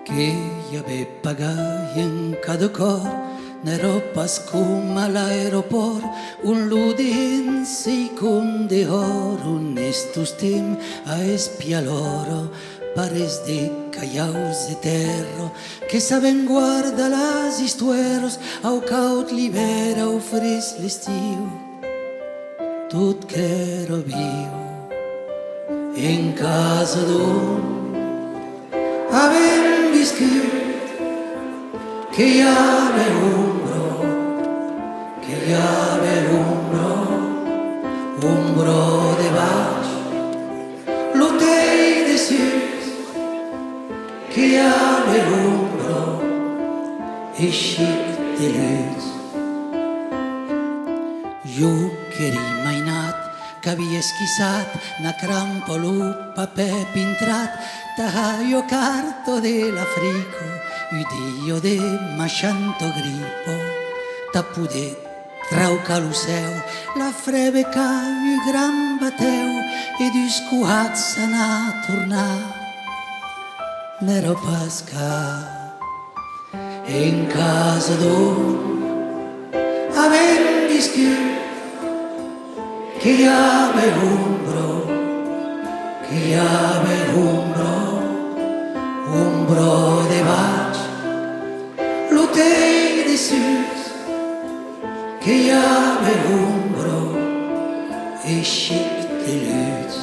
che ave pagai in cada cor, n'ero pas cum all'aeroport, un ludin secondi or, un estus tem a espia loro, pares de caiaus de terro, que saben guarda las histueros, au caut libera au fres l'estiu, tot qu'ero viu, en casa d'un avem viscut, que hi ave umbro, que hi ave umbro de baix, l'hotel de sus, que hi ave umbro, e xic de luz. Jo qu'eri mainat, qu'havia esquissat na crampolo paper pintrat, taglio carto dell'Africo, udio de machanto grippo, tapude trauca lo seu, la freve ca u gran bateu, e discuat s'anà tornar, n'ero pas ca, en casa d'un avem viscut, que hi ave umbro, que hi ave umbro de baix, l'hotel de sus, que hi ave umbro, e xic de luz.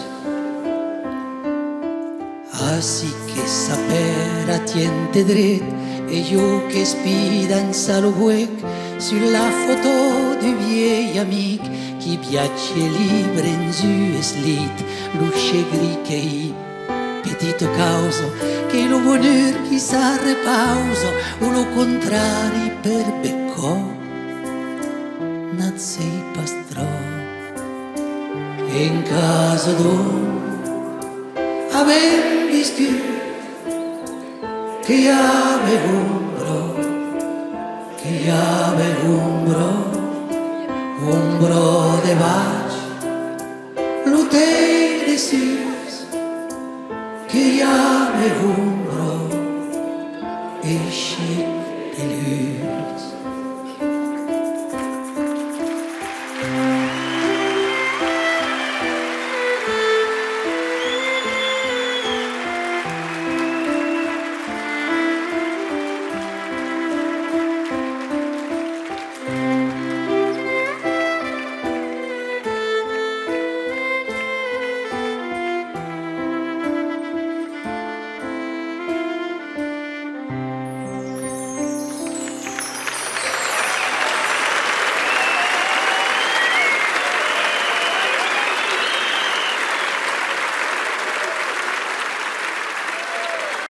Así que sapera tiente dret, e jo que espida en salo huec, sur la foto du vieil amic, qui viatge libre en su eslit, lo chegri che i petito causo, che lo bonheur qui sa repauso, o lo contrari per beccò, nat sei pastrò, en casa d'un avem viscut, que hi ave umbro, que hi ave umbro de baix, l'hotel de sus, que hi ave umbro, e xic de luz.